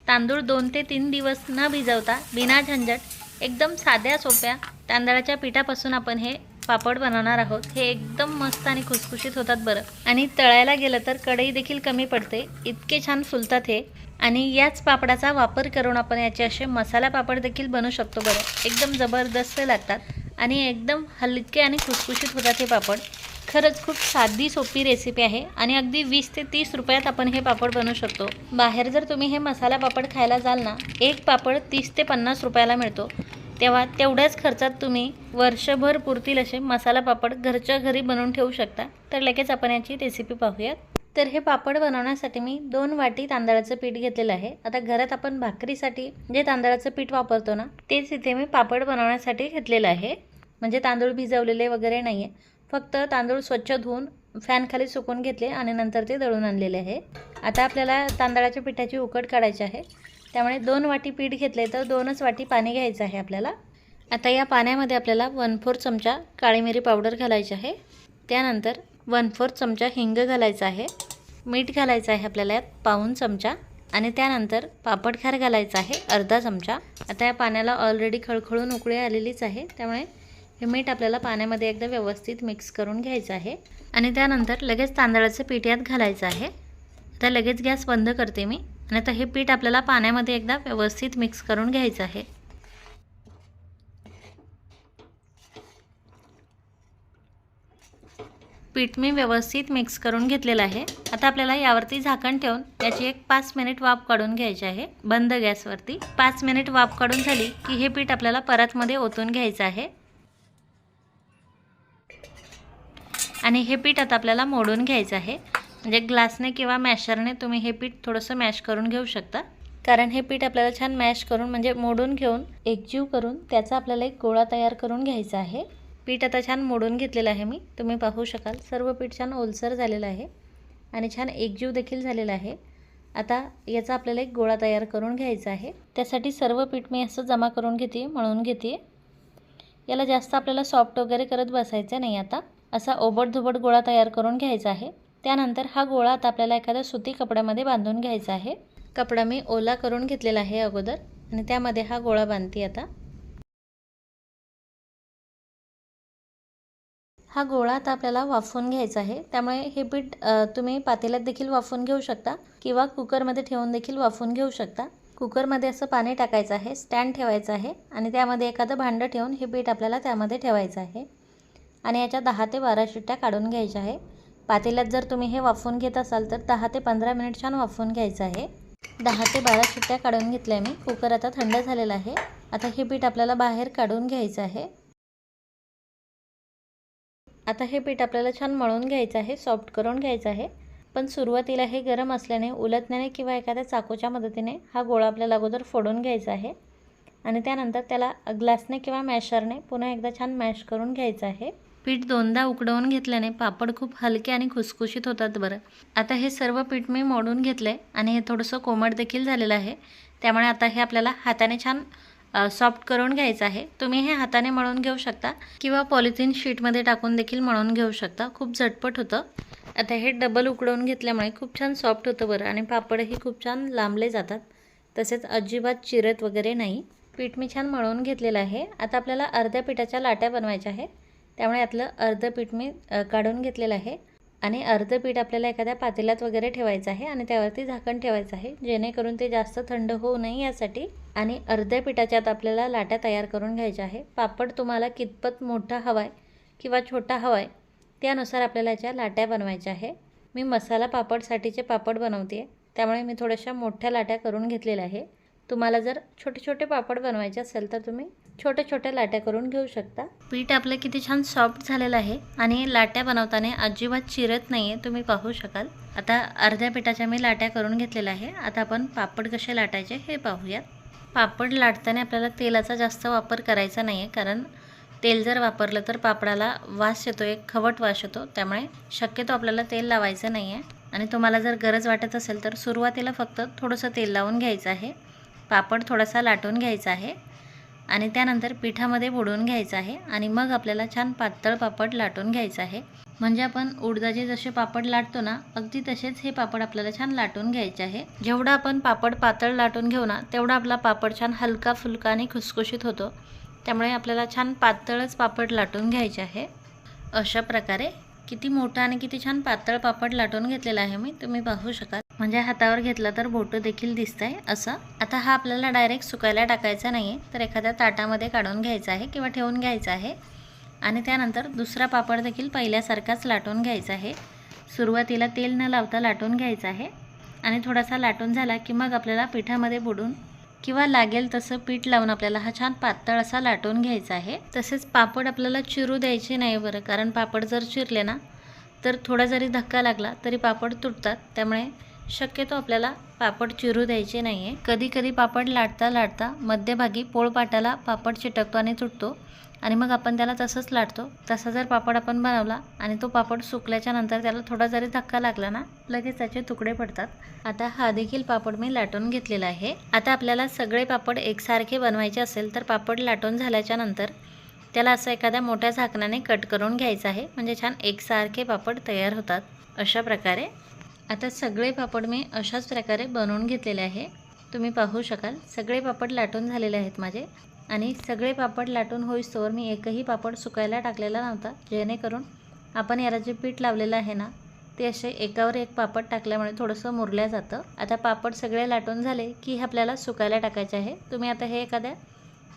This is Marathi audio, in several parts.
तांदूळ 2 ते 3 दिवस न भिजवता बिना झंझट एकदम साध्या सोप्या तांदळाच्या पिठापासून आपण हे पापड बनवणार आहोत। हे एकदम मस्त आणि खुसखुशीत होतात बरं, आणि तळायला गेलं तर कढई देखील कमी पडते, इतके छान फुलतात हे। आणि याच पापडाचा वापर करून आपण याचे असे मसाला पापड देखील बनवू शकतो बरं। एकदम जबरदस्त लागतात आणि एकदम हलके आणि खुसखुशीत होतात हे पापड। खरंच खूप साधी सोपी रेसिपी आहे आणि अगदी 20 ते 30 रुपयात आपण हे पापड बनवू शकतो। बाहेर जर तुम्ही हे मसाला पापड खायला जाल ना, एक पापड 30 ते 50 रुपयाला मिळतो, तेव्हा तेवढ्याच खर्चात तुम्ही वर्षभर पुरतील असे मसाला पापड घरच्या घरी बनवून ठेवू शकता। तर लगेच आपण याची रेसिपी पाहूयात। तर हे पापड बनवण्यासाठी मी 2 वाटी तांदळाचं पीठ घेतलेलं आहे। आता घरात आपण भाकरीसाठी जे तांदळाचं पीठ वापरतो ना, तेच इथे मी पापड बनवण्यासाठी घेतलेलं आहे। म्हणजे तांदूळ भिजवलेले वगैरे नाही आहे, फक्त तांदूळ स्वच्छ धुवून फॅन खाली सुकवून घेतले आणि नंतर ते दळून आणलेले आहे। आता आपल्याला तांदळाच्या पिठाची उकड काढायची आहे, त्यामुळे 2 वाटी पीठ घेतले तर 2च वाटी पाणी घ्यायचं आहे आपल्याला। आता या पाण्यामध्ये आपल्याला 1/4 चमचा काळी मिरी पावडर घालायची आहे, त्यानंतर 1/4 चमचा हिंग घालायचा आहे, मीठ घालायचं आहे आपल्याला यात पाऊण चमचा, आणि त्यानंतर पापड खार घालायचा आहे अर्धा चमचा। आता या पाण्याला ऑलरेडी खळखळून उकळी आलेलीच आहे, त्यामुळे हे मीठ आपल्याला पाण्यामध्ये एकदा व्यवस्थित मिक्स करून घ्यायचं आहे आणि त्यानंतर लगेच तांदळाचं पीठ यात घालायचं आहे। आता लगेच गॅस बंद करते मी, आणि आता हे पीठ आपल्याला पाण्यामध्ये एकदा व्यवस्थित मिक्स करून घ्यायचं आहे। पीठ मी व्यवस्थित मिक्स करून घेतलेलं आहे। आता आपल्याला यावरती झाकण ठेवून याची एक 5 मिनिट वाफ काढून घ्यायची आहे बंद गॅसवरती। 5 मिनिट वाफ काढून झाली की हे पीठ आपल्याला परतमध्ये ओतून घ्यायचं आहे आणि हे पीठ आता आपल्याला मोडून घ्यायचं आहे। म्हणजे ग्लासने किंवा मॅशरने तुम्ही हे पीठ थोडंसं मॅश करून घेऊ शकता, कारण हे पीठ आपल्याला छान मॅश करून म्हणजे मोडून घेऊन एकजीव करून त्याचा आपल्याला एक गोळा तयार करून घ्यायचा आहे। पीठ आता छान मोडून घेतलेलं आहे मी, तुम्ही पाहू शकाल सर्व पीठ छान ओलसर झालेलं आहे आणि छान एकजीव देखील झालेला आहे। आता याचा आपल्याला एक गोळा तयार करून घ्यायचा आहे, त्यासाठी सर्व पीठ मी असं जमा करून घेते, मळून घेते। याला जास्त आपल्याला सॉफ्ट वगैरे करत बसायचं नाही, आता असा ओबडधोबड गोळा तयार करून घ्यायचा आहे। त्यानंतर हा गोळा आता आपल्याला एखाद्या सुती कपड्यामध्ये बांधून घ्यायचा आहे। कपडा मी ओला करून घेतलेला आहे अगोदर, आणि त्यामध्ये हा गोळा बांधते आता। हा गोळा आता आपल्याला वाफवून घ्यायचा आहे, त्यामुळे हे पीठ तुम्ही पातेल्यात देखील वाफवून घेऊ शकता किंवा कुकरमध्ये ठेवून देखील वाफवून घेऊ शकता। कुकरमध्ये असं पाणी टाकायचं आहे, स्टँड ठेवायचं आहे आणि त्यामध्ये एखादं भांडं ठेवून हे पीठ आपल्याला त्यामध्ये ठेवायचं आहे आणि याच्या 10 ते 12 शिट्ट्या काढून घ्यायच्या आहे। पातेल्यात जर तुम्ही हे वाफवून घेत असाल तर 10 ते 15 मिनिट छान वाफवून घ्यायचं आहे। 10 ते 12 शिट्ट्या काढून घेतल्या मी। कुकर आता थंड झालेला आहे। आता हे पीठ आपल्याला बाहेर काढून घ्यायचं आहे। आता हे पीठ आपल्याला छान मळून घ्यायचं आहे, सॉफ्ट करून घ्यायचं आहे, पण सुरुवातीला हे गरम असल्याने उलटण्याने किंवा एखाद्या चाकूच्या मदतीने हा गोळा आपल्याला अगोदर फोडून घ्यायचा आहे आणि त्यानंतर त्याला ग्लासने किंवा मॅशरने पुन्हा एकदा छान मॅश करून घ्यायचं आहे। पीठ 2दा उकडवून घेतल्याने पापड खूप हलके आणि खुसखुशीत होतात बरं। आता हे सर्व पीठ मी मोडून घेतले आणि हे थोडंसं कोमट देखील झालेलं आहे, त्यामुळे आता हे आपल्याला हाताने छान सॉफ्ट करून घ्यायचं आहे। तुम्ही हे हाताने मळून घेऊ शकता किंवा पॉलिथिन शीटमध्ये टाकून देखील मळून घेऊ शकता, खूप झटपट होतं। आता हे डबल उकडवून घेतल्यामुळे खूप छान सॉफ्ट होतं बरं, आणि पापडही खूप छान लांबले जातात, तसेच अजिबात चिरत वगैरे नाही। पीठ मी छान मळून घेतलेलं आहे। आता आपल्याला अर्ध्या पिठाच्या लाट्या बनवायच्या आहे, त्यामुळे यातलं अर्धं पीठ मी काढून घेतलेलं आहे आणि अर्धं पीठ आपल्याला एखाद्या पातेल्यात वगैरे ठेवायचं आहे आणि त्यावरती झाकण ठेवायचं आहे, जेणेकरून ते जास्त थंड होऊ नये यासाठी। आणि अर्ध्या पिठाच्यात आपल्याला लाट्या तयार करून घ्यायच्या आहे। पापड तुम्हाला कितपत मोठा हवा आहे किंवा छोटा हवा आहे त्यानुसार आपल्याला याच्या लाट्या बनवायच्या आहे। मी मसाला पापडसाठीचे पापड बनवते, त्यामुळे मी थोड्याशा मोठ्या लाट्या करून घेतलेल्या आहे। तुम्हाला जर छोटे छोटे पापड बनवायचे असेल तर तुम्ही छोटे छोटे लाट्या करून घेऊ शकता। पीठ आपलं किती छान सॉफ्ट झालेलं आहे आणि लाट्या बनवताना अजिबात चिरत नाही आहे, तुम्ही पाहू शकाल। आता अर्ध्या पिठाच्या मी लाट्या करून घेतलेल्या आहे। आता आपण पापड कसे लाटायचे हे पाहूयात। पापड लाटताना आपल्याला तेलाचा जास्त वापर करायचा नाही आहे, कारण तेल जर वापरलं तर पापडाला वास येतो, एक खवट वास येतो, त्यामुळे शक्यतो आपल्याला तेल लावायचं नाही आहे। आणि तुम्हाला जर गरज वाटत असेल तर सुरुवातीला फक्त थोडंसं तेल लावून घ्यायचं आहे, पापड थोडासा लाटून घ्यायचा आहे आणि त्यानंतर पिठामध्ये बुडवून घ्यायचं आहे आणि मग आपल्याला छान पातळ पापड लाटून घ्यायचं आहे। म्हणजे आपण उडदाचे जसे पापड लाटतो ना, अगदी तसेच हे पापड आपल्याला छान लाटून घ्यायचे आहे. जेवढा आपण पापड पातळ लाटून घेऊ ना, तेवढा आपला पापड छान हलका फुलका आणि खुसखुशीत होतो. त्यामुळे आपल्याला छान पातळच पापड लाटून घ्यायचे आहे. अशा प्रकारे किती मोठा आणि किती छान पातळ पापड लाटून घेतलेला आहे मी, तुम्ही पाहू शकाल. म्हणजे हातावर घेतला तर बोटं देखील दिसतंय असं. आता हा आपल्याला डायरेक्ट सुकायला टाकायचा नाही आहे, तर एखाद्या ताटामध्ये काढून घ्यायचा आहे किंवा ठेवून घ्यायचा आहे. आणि त्यानंतर दुसरा पापड देखील पहिल्यासारखाच लाटून घ्यायचा आहे. सुरुवातीला तेल न लावता लाटून घ्यायचा आहे आणि थोडासा लाटून झाला की मग आपल्याला पिठामध्ये बुडून किंवा लागेल तसं पीठ लावून आपल्याला हा छान पातळ असा लाटून घ्यायचा आहे. तसेच पापड आपल्याला चिरू द्यायचे नाही बरं, कारण पापड जर चिरले ना तर थोडा जरी धक्का लागला तरी पापड तुटतात. त्यामुळे शक्यतो आपल्याला पापड चिरू द्यायचे नाही आहे. कधी कधी पापड लाटता लाटता मध्यभागी पोळपाटाला पापड चिटकतो आणि तुटतो आणि मग आपण त्याला तसंच लाटतो. तसा जर पापड आपण बनवला आणि तो पापड सुकल्याच्या नंतर त्याला थोडा जरी धक्का लागला ना, लगेच त्याचे तुकडे पडतात. आता हा देखील पापड मी लाटून घेतलेला आहे. आता आपल्याला सगळे पापड एकसारखे बनवायचे असेल तर पापड लाटून झाल्याच्या नंतर त्याला असं एखाद्या मोठ्या झाकणाने कट करून घ्यायचं आहे, म्हणजे छान एकसारखे पापड तयार होतात. अशा प्रकारे आता सगळे पापड मी अशाच प्रकारे बनवून घेतलेले आहे. तुम्ही पाहू शकाल सगळे पापड लाटून झालेले आहेत माझे. आणि सगळे पापड लाटून होईस्तोवर मी एकही पापड सुकायला टाकलेला नव्हता, जेणेकरून आपण याला जे पीठ लावलेलं आहे ना ते असे एकावर एक पापड टाकल्यामुळे थोडंसं मुरल्या जातं. आता पापड सगळे लाटून झाले की आपल्याला सुकायला टाकायचे आहे. तुम्ही आता हे एखाद्या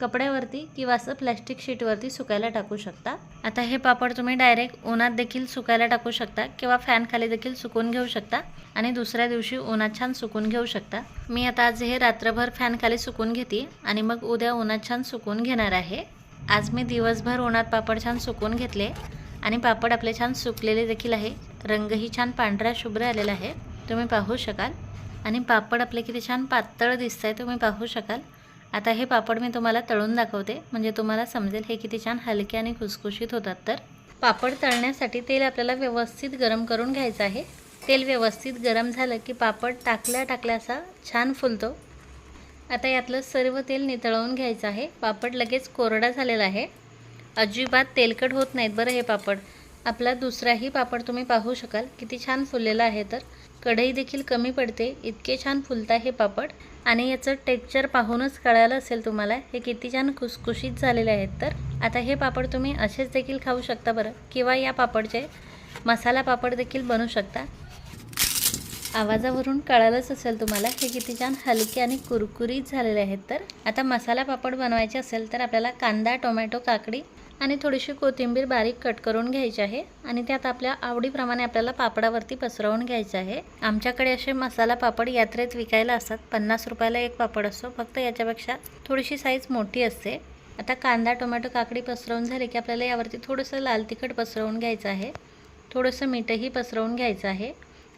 कपड्यावरती किंवा असं प्लॅस्टिक शीटवरती सुकायला टाकू शकता. आता हे पापड तुम्ही डायरेक्ट उन्हात देखील सुकायला टाकू शकता किंवा फॅन खाली देखील सुकून घेऊ शकता आणि दुसऱ्या दिवशी उन्हात छान सुकून घेऊ शकता. मी आता आज हे रात्रभर फॅन खाली सुकून घेते आणि मग उद्या उन्हात छान सुकून घेणार आहे. आज मी दिवसभर उन्हात पापड छान सुकून घेतले आणि पापड आपले छान सुकलेले देखील आहे. रंगही छान पांढरा शुभ्र आलेला आहे, तुम्ही पाहू शकाल. आणि पापड आपले किती छान पातळ दिसत आहे, तुम्ही पाहू शकाल. आता हे पापड मी तुम्हाला तळून दाखवते, म्हणजे तुम्हाला समजेल हे किती छान हलके आणि खुसखुशीत होतात. तर पापड तळण्यासाठी तेल आपल्याला व्यवस्थित गरम करून घ्यायचं आहे. तेल व्यवस्थित गरम झालं की पापड टाकल्या टाकल्या असा छान फुलतो. आता यातलं सर्व तेल नितळवून घ्यायचं आहे. पापड लगेच कोरडा झालेला आहे, अजिबात तेलकट होत नाहीत बरं हे पापड. आपला दुसराही पापड तुम्ही पाहू शकाल किती छान फुललेला आहे. तर कढई देखील कमी पडते, इतके छान फुलता हे पापड. आणि याचं टेक्स्चर पाहूनच कळालं असेल तुम्हाला हे किती छान खुसखुशीत झालेले आहेत. तर आता हे पापड तुम्ही असेच देखील खाऊ शकता बरं, किंवा या पापडचे मसाला पापड देखील बनवू शकता. आवाजावरून कळालंच असेल तुम्हाला हे किती छान हलके आणि कुरकुरीत झालेले आहेत. तर आता मसाला पापड बनवायचे असेल तर आपल्याला कांदा, टोमॅटो, काकडी आणि थोडीशी कोथिंबीर बारीक कट करून घ्यायची आहे आणि त्यात आपल्या आवडीप्रमाणे आपल्याला पापडावरती पसरवून घ्यायचं आहे. आमच्याकडे असे मसाला पापड यात्रेत विकायला असतात, 50 रुपयाला एक पापड असतो, फक्त याच्यापेक्षा थोडीशी साईज मोठी असते. आता कांदा, टोमॅटो, काकडी पसरवून झाले की आपल्याला यावरती थोडंसं लाल तिखट पसरवून घ्यायचं आहे, थोडंसं मीठही पसरवून घ्यायचं आहे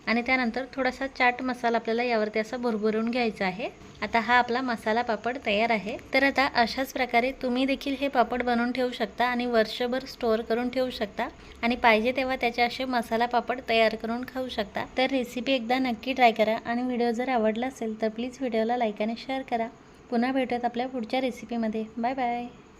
आणि त्यानंतर थोडासा चाट मसाला आपल्याला यावरती असा भरभरून घ्यायचा आहे. आता हा आपला मसाला पापड तयार आहे. तर आता अशाच प्रकारे तुम्ही देखील हे पापड बनवून ठेवू शकता आणि वर्षभर स्टोअर करून ठेवू शकता आणि पाहिजे तेव्हा त्याचे असे मसाला पापड तयार करून खाऊ शकता. तर रेसिपी एकदा नक्की ट्राय करा आणि व्हिडिओ जर आवडला असेल तर प्लीज व्हिडिओला लाईक आणि शेअर करा. पुन्हा भेटूयात आपल्या पुढच्या रेसिपीमध्ये. Bye bye.